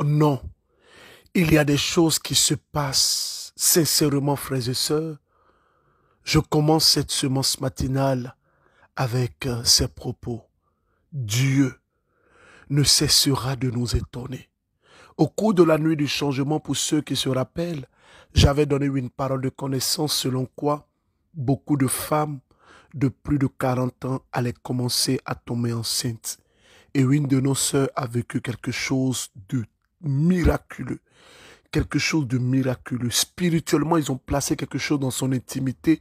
Non, il y a des choses qui se passent. Sincèrement, frères et sœurs, je commence cette semence matinale avec ces propos. Dieu ne cessera de nous étonner. Au cours de la nuit du changement, pour ceux qui se rappellent, j'avais donné une parole de connaissance selon quoi beaucoup de femmes de plus de 40 ans allaient commencer à tomber enceintes. Et une de nos sœurs a vécu quelque chose de miraculeux. Quelque chose de miraculeux. Spirituellement, ils ont placé quelque chose dans son intimité.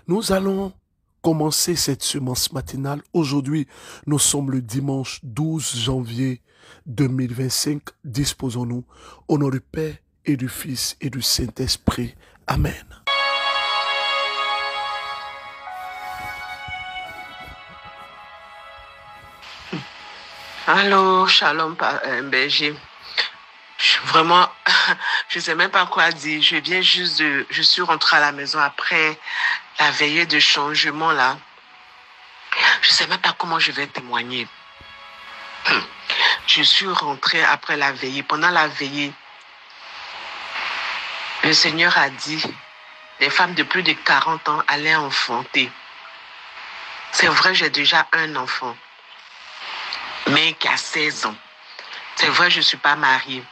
Nous allons commencer cette semence matinale. Aujourd'hui, nous sommes le dimanche 12 janvier 2025. Disposons-nous au nom du Père et du Fils et du Saint-Esprit. Amen. Allô, shalom, Berger. Vraiment, je sais même pas quoi dire. Je suis rentrée à la maison après la veillée de changement là. Je sais même pas comment je vais témoigner. Je suis rentrée après la veillée. Pendant la veillée, le Seigneur a dit, les femmes de plus de 40 ans allaient enfanter. C'est vrai, j'ai déjà un enfant, mais qui a 16 ans. C'est vrai, je ne suis pas mariée.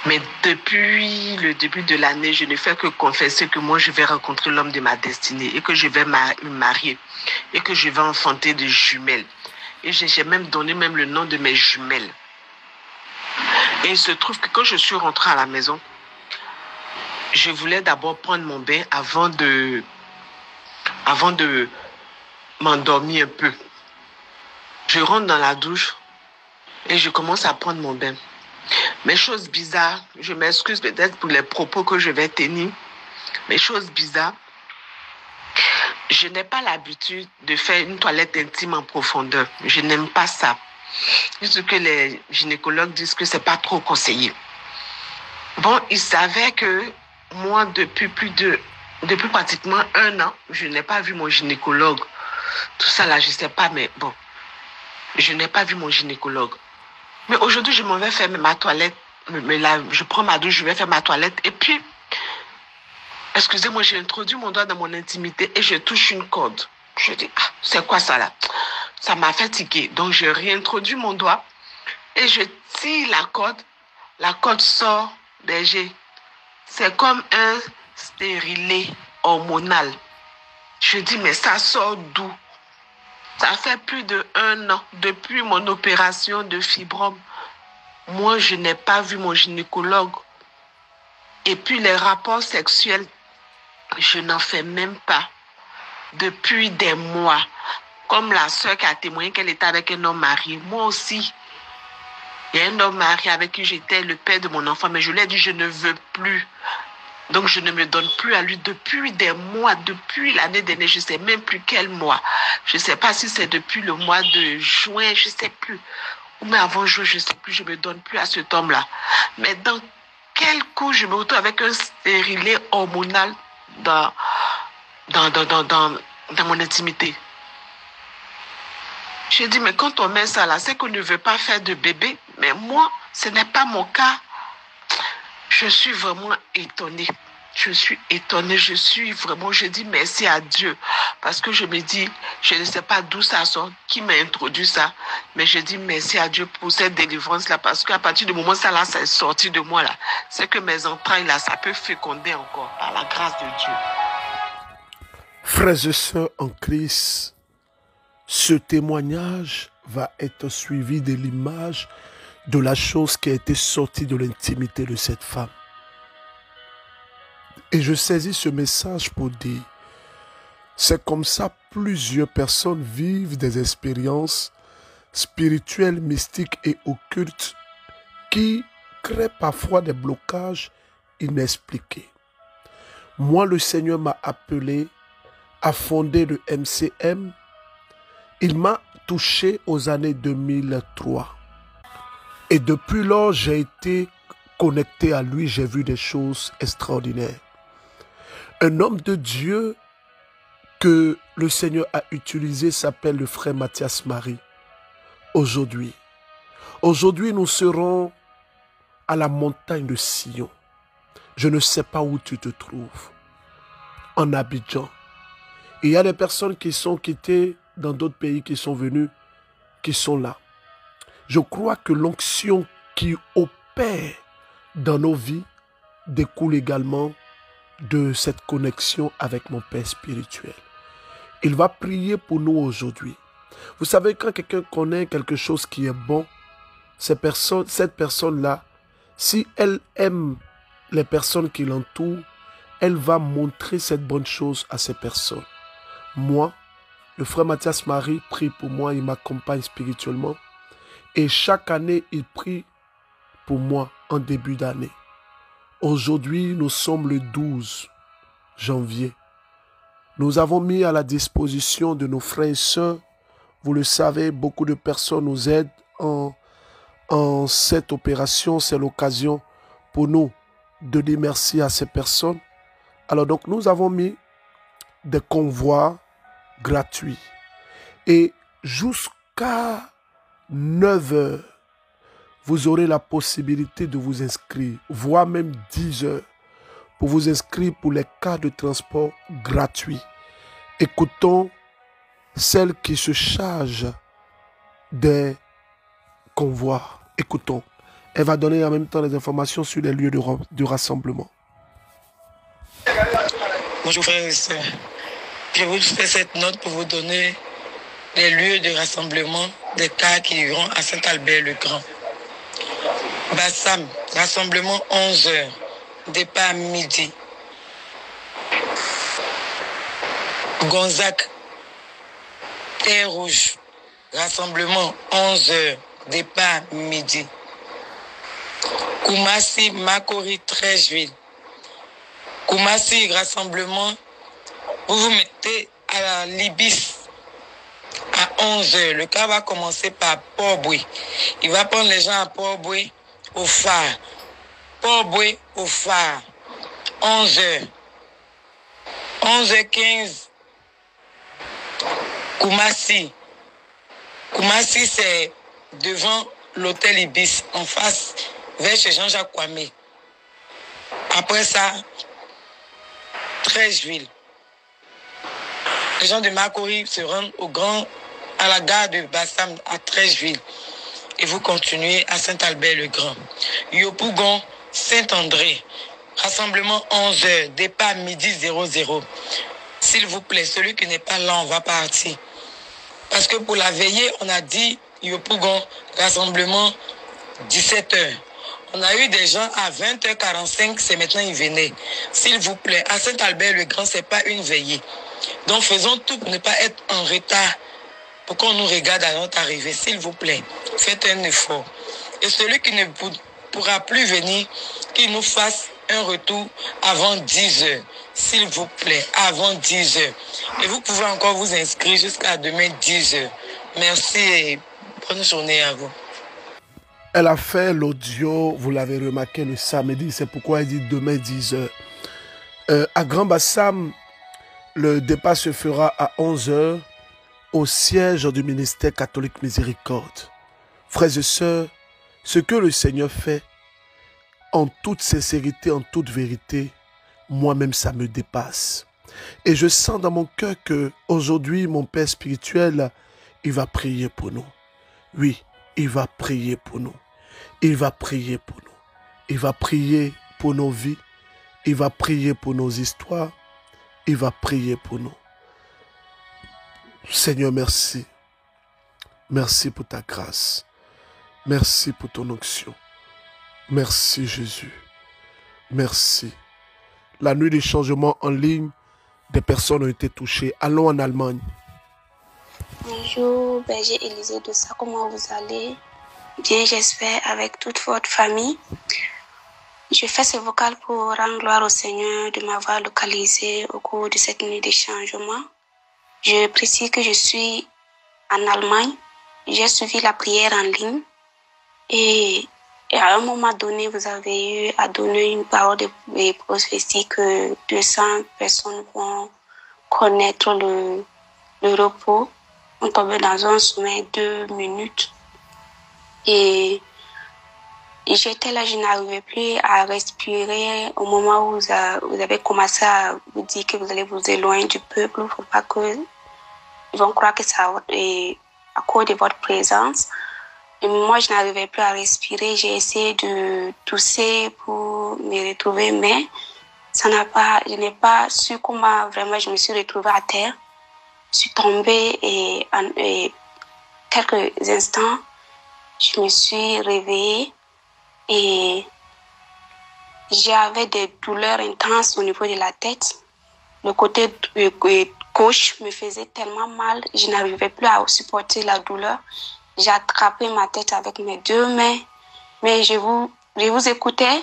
Mais depuis le début de l'année, je ne fais que confesser que moi, je vais rencontrer l'homme de ma destinée et que je vais me marier et que je vais enfanter des jumelles. Et j'ai même donné le nom de mes jumelles. Et il se trouve que quand je suis rentrée à la maison, je voulais d'abord prendre mon bain avant de m'endormir un peu. Je rentre dans la douche et je commence à prendre mon bain. Mais chose bizarre, je m'excuse peut-être pour les propos que je vais tenir, mais chose bizarre, je n'ai pas l'habitude de faire une toilette intime en profondeur. Je n'aime pas ça. Juste que les gynécologues disent que c'est pas trop conseillé. Bon, il savait que moi, depuis pratiquement 1 an, je n'ai pas vu mon gynécologue. Tout ça là, je sais pas, mais bon, je n'ai pas vu mon gynécologue. Mais aujourd'hui, je m'en vais faire ma toilette. Mais là, je prends ma douche, je vais faire ma toilette. Et puis, excusez-moi, j'ai introduit mon doigt dans mon intimité et je touche une corde. Je dis, ah, c'est quoi ça là? Ça m'a fatigué. Donc, je réintroduis mon doigt et je tire la corde. La corde sort, Berger. C'est comme un stérilet hormonal. Je dis, mais ça sort d'où? Ça fait plus d'1 an depuis mon opération de fibrome. Moi, je n'ai pas vu mon gynécologue. Et puis, les rapports sexuels, je n'en fais même pas. Depuis des mois. Comme la sœur qui a témoigné qu'elle était avec un homme marié. Moi aussi. Il y a un homme marié avec qui j'étais le père de mon enfant. Mais je lui ai dit, je ne veux plus. Donc, je ne me donne plus à lui depuis des mois, depuis l'année dernière, je ne sais même plus quel mois. Je ne sais pas si c'est depuis le mois de juin, je ne sais plus. Ou même avant juin, je ne sais plus, je ne me donne plus à cet homme-là. Mais dans quel coup je me retrouve avec un stérilet hormonal dans mon intimité? J'ai dit, mais quand on met ça là, c'est qu'on ne veut pas faire de bébé. Mais moi, ce n'est pas mon cas. Je suis vraiment étonnée. Je suis étonnée. Je dis merci à Dieu. Parce que je me dis, je ne sais pas d'où ça sort, qui m'a introduit ça. Mais je dis merci à Dieu pour cette délivrance-là. Parce qu'à partir du moment où ça là, ça est sorti de moi là, c'est que mes entrailles là, ça peut féconder encore par la grâce de Dieu. Frères et sœurs en Christ, ce témoignage va être suivi de l'image de la chose qui a été sortie de l'intimité de cette femme. Et je saisis ce message pour dire, c'est comme ça plusieurs personnes vivent des expériences spirituelles, mystiques et occultes qui créent parfois des blocages inexpliqués. Moi, le Seigneur m'a appelé à fonder le MCM. Il m'a touché aux années 2003. Et depuis lors, j'ai été connecté à lui, j'ai vu des choses extraordinaires. Un homme de Dieu que le Seigneur a utilisé s'appelle le frère Mathias Marie. Aujourd'hui, nous serons à la montagne de Sion. Je ne sais pas où tu te trouves, en Abidjan. Il y a des personnes qui sont quittées dans d'autres pays, qui sont venues, qui sont là. Je crois que l'onction qui opère dans nos vies découle également de cette connexion avec mon Père spirituel. Il va prier pour nous aujourd'hui. Vous savez, quand quelqu'un connaît quelque chose qui est bon, cette personne-là, si elle aime les personnes qui l'entourent, elle va montrer cette bonne chose à ces personnes. Moi, le frère Mathias Marie prie pour moi, il m'accompagne spirituellement. Et chaque année, il prie pour moi en début d'année. Aujourd'hui, nous sommes le 12 janvier. Nous avons mis à la disposition de nos frères et sœurs, vous le savez, beaucoup de personnes nous aident en cette opération. C'est l'occasion pour nous de dire merci à ces personnes. Alors donc, nous avons mis des convois gratuits. Et jusqu'à 9 heures, vous aurez la possibilité de vous inscrire, voire même 10 heures, pour vous inscrire pour les cas de transport gratuits. Écoutons celle qui se charge des convois. Écoutons. Elle va donner en même temps les informations sur les lieux de rassemblement. Bonjour frères et sœurs. Je vous fais cette note pour vous donner les lieux de rassemblement des cas qui iront à Saint-Albert-le-Grand. Bassam, rassemblement 11h, départ à midi. Gonzac, Terre Rouge, rassemblement 11h, départ midi. Koumassi, Makori, Trècheville. Koumassi, rassemblement, vous vous mettez à la Libis à 11h. Le cas va commencer par Port-Boué. Il va prendre les gens à Port-Boué au phare. Port-Boué au phare. 11h. 11h15. Koumassi. Koumassi, c'est devant l'hôtel Ibis, en face, vers chez Jean-Jacques Kwame. Après ça, Trècheville. Les gens de Makori se rendent à la gare de Bassam à Trècheville. Et vous continuez à Saint-Albert-le-Grand. Yopougon, Saint-André. Rassemblement 11h, départ midi 00. S'il vous plaît, celui qui n'est pas là, on va partir. Parce que pour la veillée, on a dit Yopougon, rassemblement 17h. On a eu des gens à 20h45, c'est maintenant ils venaient. S'il vous plaît, à Saint-Albert-le-Grand, ce n'est pas une veillée. Donc faisons tout pour ne pas être en retard, pour qu'on nous regarde à notre arrivée. S'il vous plaît, faites un effort. Et celui qui ne pourra plus venir, qu'il nous fasse un retour avant 10h. S'il vous plaît, avant 10h. Et vous pouvez encore vous inscrire jusqu'à demain 10h. Merci et bonne journée à vous. Elle a fait l'audio, vous l'avez remarqué, le samedi. C'est pourquoi elle dit demain 10h. À Grand Bassam, le départ se fera à 11h au siège du ministère catholique Miséricorde. Frères et sœurs, ce que le Seigneur fait, en toute sincérité, en toute vérité, moi-même, ça me dépasse. Et je sens dans mon cœur que aujourd'hui, mon Père spirituel, il va prier pour nous. Oui, il va prier pour nous. Il va prier pour nous. Il va prier pour nos vies. Il va prier pour nos histoires. Il va prier pour nous. Seigneur, merci. Merci pour ta grâce. Merci pour ton onction. Merci Jésus. Merci. La nuit des changements en ligne, des personnes ont été touchées. Allons en Allemagne. Bonjour, berger Élisée de ça, comment vous allez? Bien, j'espère, avec toute votre famille. Je fais ce vocal pour rendre gloire au Seigneur de m'avoir localisé au cours de cette nuit des changements. Je précise que je suis en Allemagne. J'ai suivi la prière en ligne. Et à un moment donné, vous avez eu à donner une parole de prophétie que 200 personnes vont connaître le repos. On tombait dans un sommeil 2 minutes. Et J'étais là, je n'arrivais plus à respirer au moment où vous avez commencé à vous dire que vous allez vous éloigner du peuple. Il ne faut pas que ils vont croire que c'est à cause de votre présence. Et moi, je n'arrivais plus à respirer. J'ai essayé de tousser pour me retrouver, mais je n'ai pas su comment vraiment je me suis retrouvée à terre. Je suis tombée et quelques instants, je me suis réveillée et j'avais des douleurs intenses au niveau de la tête. Le côté gauche me faisait tellement mal, je n'arrivais plus à supporter la douleur. J'ai attrapé ma tête avec mes deux mains, mais je vous écoutais.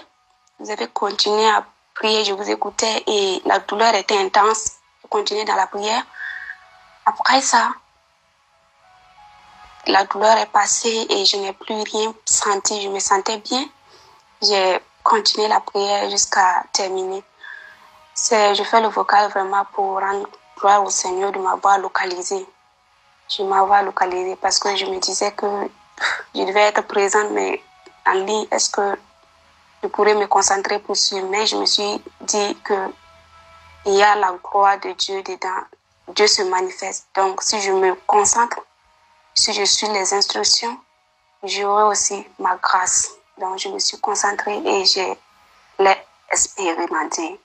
Vous avez continué à prier, je vous écoutais et la douleur était intense. Je continuais dans la prière. Après ça, la douleur est passée et je n'ai plus rien senti. Je me sentais bien. J'ai continué la prière jusqu'à terminer. Je fais le vocal vraiment pour rendre gloire au Seigneur de m'avoir localisé. Je m'avoir localisé parce que je me disais que je devais être présente, mais en ligne, est-ce que je pourrais me concentrer plus sur? Mais je me suis dit que il y a la gloire de Dieu dedans. Dieu se manifeste. Donc, si je me concentre, si je suis les instructions, j'aurai aussi ma grâce. Donc, je me suis concentrée et je l'ai expérimenté.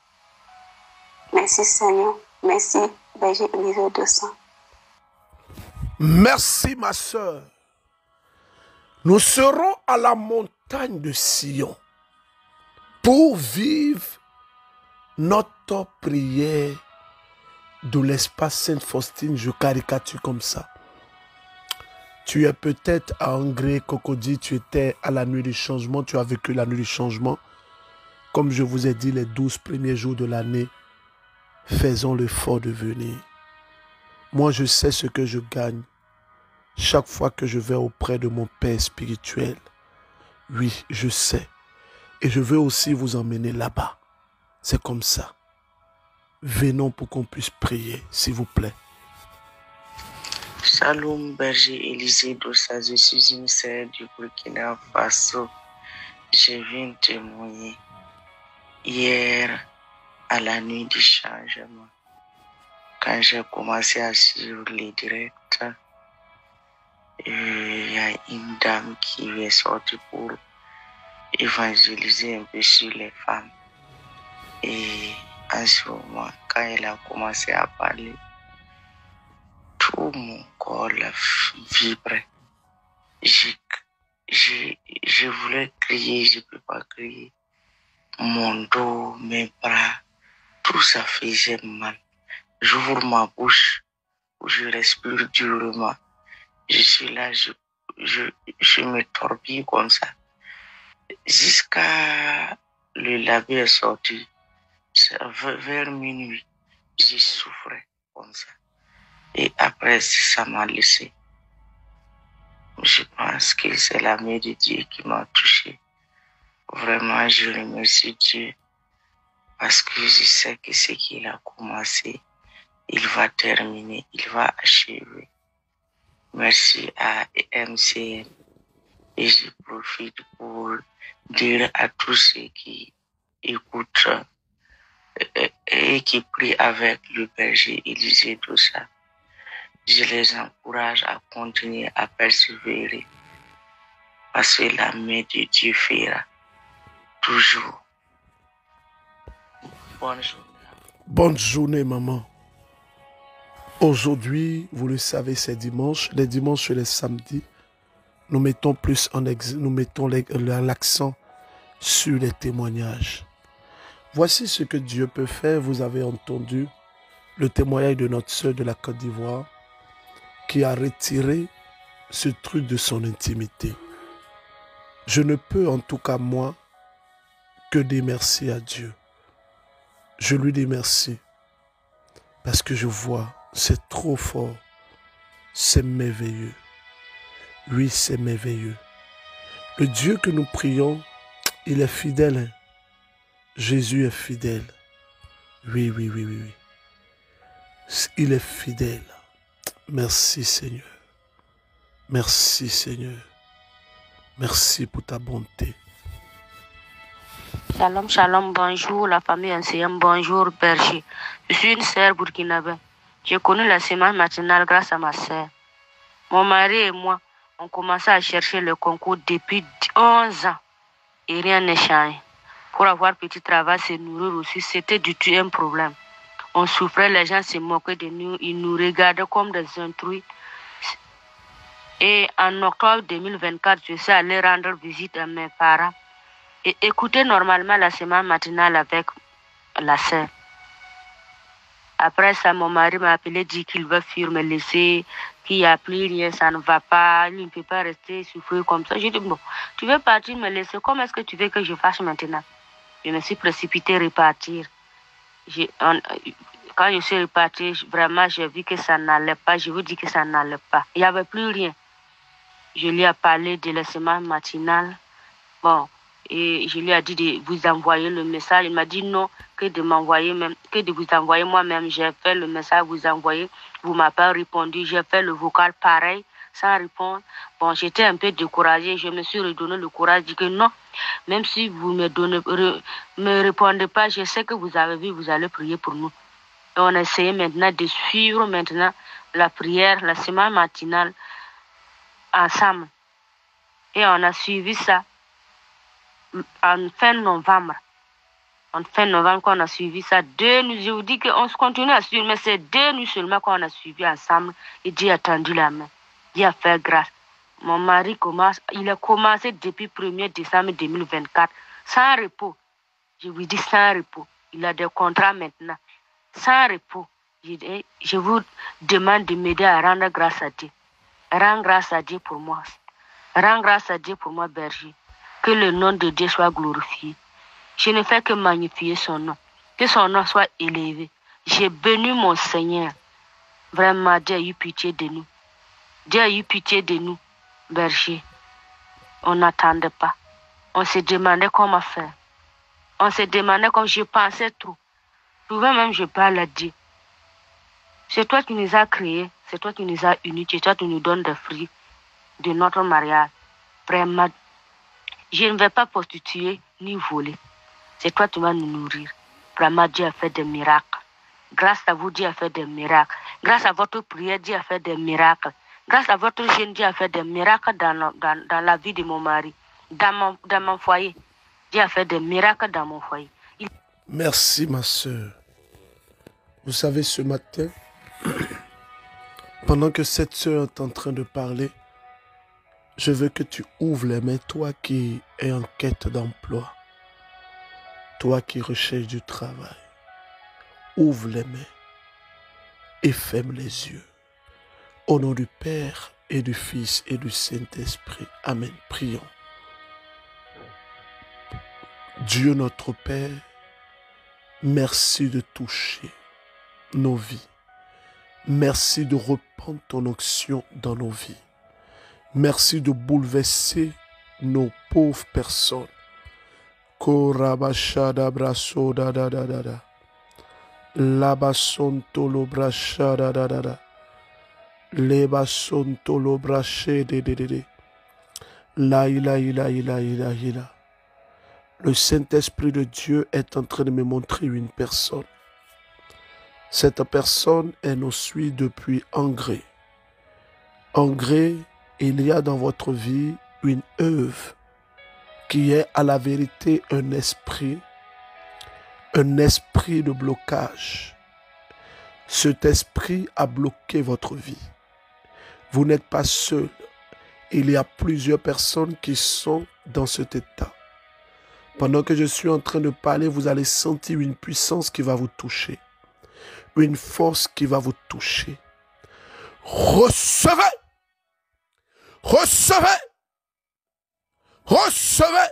Merci Seigneur. Merci, Berger Élisée 200. Merci ma sœur. Nous serons à la montagne de Sion pour vivre notre prière de l'espace Sainte-Faustine. Je caricature comme ça. Tu es peut-être à Angré, Cocody, tu étais à la nuit du changement, tu as vécu la nuit du changement. Comme je vous ai dit, les 12 premiers jours de l'année, faisons l'effort de venir. Moi, je sais ce que je gagne chaque fois que je vais auprès de mon Père spirituel. Oui, je sais. Et je veux aussi vous emmener là-bas. C'est comme ça. Venons pour qu'on puisse prier, s'il vous plaît. Shalom, Berger Élisée Dossa, je suis une sœur du Burkina Faso. Je viens témoigner hier à la nuit du changement. Quand j'ai commencé à suivre les directs, il y a une dame qui est sortie pour évangéliser un peu sur les femmes. Et en ce moment, quand elle a commencé à parler, tout mon corps vibrait. Je voulais crier, je ne peux pas crier. Mon dos, mes bras, tout ça faisait mal. J'ouvre ma bouche, je respire durement. Je suis là, je me torpille comme ça. Jusqu'à le labé est sorti, vers minuit, je souffrais comme ça. Et après, ça m'a laissé. Je pense que c'est la main de Dieu qui m'a touché. Vraiment, je remercie Dieu parce que je sais que ce qu'il a commencé, il va terminer, il va achever. Merci à MCN. Et je profite pour dire à tous ceux qui écoutent et qui prient avec le Berger Élisée Dossa. Je les encourage à continuer à persévérer parce que la main de Dieu fera toujours. Bonne journée. Bonne journée, maman. Aujourd'hui, vous le savez, c'est dimanche. Les dimanches et les samedis, nous mettons l'accent sur les témoignages. Voici ce que Dieu peut faire. Vous avez entendu le témoignage de notre sœur de la Côte d'Ivoire qui a retiré ce truc de son intimité. Je ne peux en tout cas, moi, que dire merci à Dieu. Je lui dis merci parce que je vois, c'est trop fort, c'est merveilleux. Oui, c'est merveilleux. Le Dieu que nous prions, il est fidèle. Hein? Jésus est fidèle. Oui. Il est fidèle. Merci Seigneur. Merci Seigneur. Merci pour ta bonté. Shalom, shalom, bonjour la famille ancienne, bonjour berger. Je suis une sœur burkinabé. J'ai connu la semaine matinale grâce à ma sœur. Mon mari et moi, on commençait à chercher le concours depuis 11 ans et rien n'est changé. Pour avoir petit travail, se nourrir aussi, c'était du tout un problème. On souffrait, les gens se moquaient de nous, ils nous regardaient comme des intrus. Et en octobre 2024, je suis allée rendre visite à mes parents et écouter normalement la semaine matinale avec la sœur. Après ça, mon mari m'a appelé, dit qu'il veut fuir, me laisser, qu'il n'y a plus rien, ça ne va pas, il ne peut pas rester souffrir comme ça. J'ai dit, bon, tu veux partir, me laisser, comment est-ce que tu veux que je fasse maintenant? Je me suis précipitée repartir. Quand je suis repartie, vraiment, j'ai vu que ça n'allait pas, je vous dis que ça n'allait pas. Il n'y avait plus rien. Je lui ai parlé de la semaine matinale. Bon, et je lui ai dit de vous envoyer le message. Il m'a dit non, que de m'envoyer même, que de vous envoyer moi-même. J'ai fait le message, vous envoyer. Vous m'avez pas répondu. J'ai fait le vocal pareil, sans répondre. Bon, j'étais un peu découragée. Je me suis redonné le courage. Je dis que non, même si vous me répondez pas, je sais que vous avez vu, vous allez prier pour nous. Et on a essayé maintenant de suivre maintenant la prière, la semaine matinale, ensemble. Et on a suivi ça en fin novembre. En fin novembre, quand on a suivi ça, 2 nuits, je vous dis qu'on se continue à suivre, mais c'est 2 nuits seulement qu'on a suivi ensemble. Et Dieu a tendu la main. Dieu a fait grâce. Mon mari il a commencé depuis 1er décembre 2024, sans repos. Je vous dis sans repos. Il a des contrats maintenant, sans repos. Je vous demande de m'aider à rendre grâce à Dieu. Rends grâce à Dieu pour moi. Rends grâce à Dieu pour moi, berger. Que le nom de Dieu soit glorifié. Je ne fais que magnifier son nom. Que son nom soit élevé. J'ai béni mon Seigneur. Vraiment, Dieu a eu pitié de nous. Dieu a eu pitié de nous, berger. On n'attendait pas. On se demandait comment faire. On se demandait comme je pensais trop. Souvent même, je parle à Dieu. C'est toi qui nous as créés. C'est toi qui nous as unis. C'est toi qui nous donnes des fruits de notre mariage. Vraiment, je ne vais pas prostituer ni voler. C'est toi qui vas nous nourrir. Vraiment, Dieu a fait des miracles. Grâce à vous, Dieu a fait des miracles. Grâce à votre prière, Dieu a fait des miracles. Grâce à votre jeune, Dieu a fait des miracles dans la vie de mon mari, dans mon foyer. Dieu a fait des miracles dans mon foyer. Merci, ma soeur. Vous savez, ce matin, pendant que cette soeur est en train de parler, je veux que tu ouvres les mains, toi qui es en quête d'emploi, toi qui recherches du travail. Ouvre les mains et ferme les yeux. Au nom du Père et du Fils et du Saint-Esprit. Amen. Prions. Dieu notre Père, merci de toucher nos vies. Merci de répandre ton onction dans nos vies. Merci de bouleverser nos pauvres personnes. Korabashada brasoda da da da da. Labasonto lo brashada da da da. Lebasonto lo brashe de de de de. La ila ila ila ila ila. Le Saint-Esprit de Dieu est en train de me montrer une personne. Cette personne, elle nous suit depuis Angré. Angré, il y a dans votre vie une œuvre qui est à la vérité un esprit de blocage. Cet esprit a bloqué votre vie. Vous n'êtes pas seul. Il y a plusieurs personnes qui sont dans cet état. Pendant que je suis en train de parler, vous allez sentir une puissance qui va vous toucher. Une force qui va vous toucher. Recevez! Recevez! Recevez!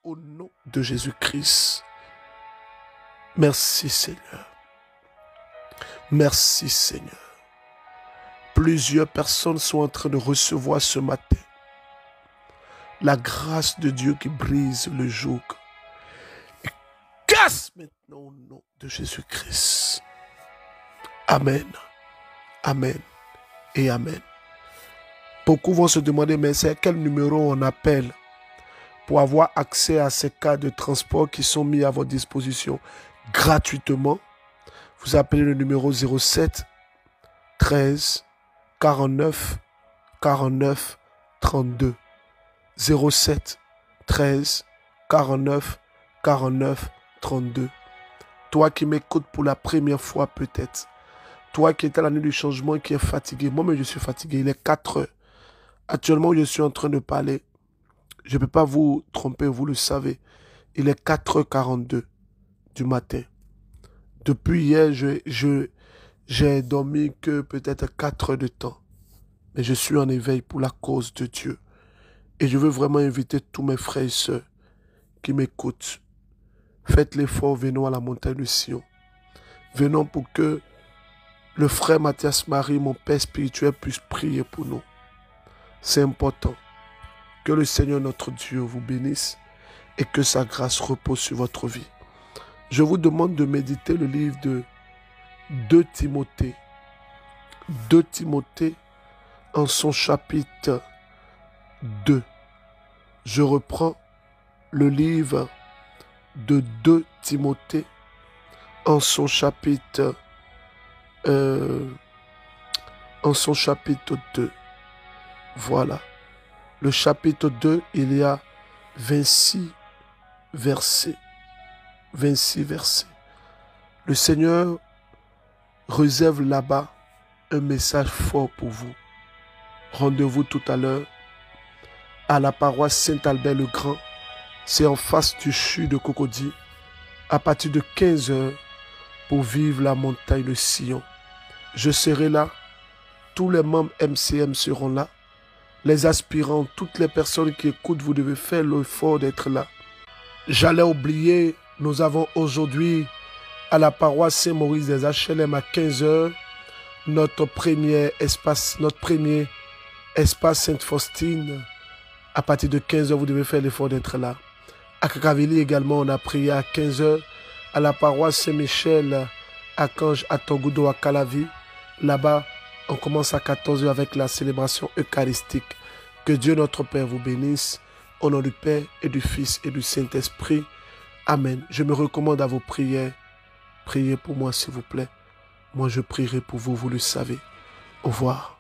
Au nom de Jésus-Christ. Merci Seigneur. Merci Seigneur. Plusieurs personnes sont en train de recevoir ce matin la grâce de Dieu qui brise le joug. Et casse maintenant au nom de Jésus-Christ. Amen. Amen et Amen. Beaucoup vont se demander, mais c'est à quel numéro on appelle pour avoir accès à ces cas de transport qui sont mis à votre disposition gratuitement. Vous appelez le numéro 07 13 49 49 32. 07 13 49 49 32. Toi qui m'écoutes pour la première fois peut-être. Toi qui es à l'année du changement et qui est fatigué. Moi-même, je suis fatigué. Il est 4 heures. Actuellement, je suis en train de parler. Je ne peux pas vous tromper, vous le savez. Il est 4h42 du matin. Depuis hier, j'ai dormi que peut-être 4 heures de temps. Mais je suis en éveil pour la cause de Dieu. Et je veux vraiment inviter tous mes frères et sœurs qui m'écoutent. Faites l'effort, venons à la montagne de Sion. Venons pour que le frère Mathias Marie, mon père spirituel, puisse prier pour nous. C'est important. Que le Seigneur notre Dieu vous bénisse et que sa grâce repose sur votre vie. Je vous demande de méditer le livre de 2 Timothée. 2 Timothée en son chapitre 2. Je reprends le livre de 2 Timothée en son chapitre 2. Voilà. Le chapitre 2, il y a 26 versets. 26 versets. Le Seigneur réserve là-bas un message fort pour vous. Rendez-vous tout à l'heure à la paroisse Saint-Albert-le-Grand. C'est en face du CHU de Cocody. À partir de 15 h pour vivre la montagne de Sion. Je serai là. Tous les membres MCM seront là. Les aspirants, toutes les personnes qui écoutent, vous devez faire l'effort d'être là. J'allais oublier, nous avons aujourd'hui à la paroisse Saint-Maurice des HLM à 15 h notre premier espace Sainte-Faustine. À partir de 15 h vous devez faire l'effort d'être là. À Kakavili également, on a prié à 15 h à la paroisse Saint-Michel à Kange, à Togudo, à Calavi. Là-bas, on commence à 14 h avec la célébration eucharistique. Que Dieu notre Père vous bénisse. Au nom du Père et du Fils et du Saint-Esprit. Amen. Je me recommande à vos prières. Priez pour moi s'il vous plaît. Moi je prierai pour vous, vous le savez. Au revoir.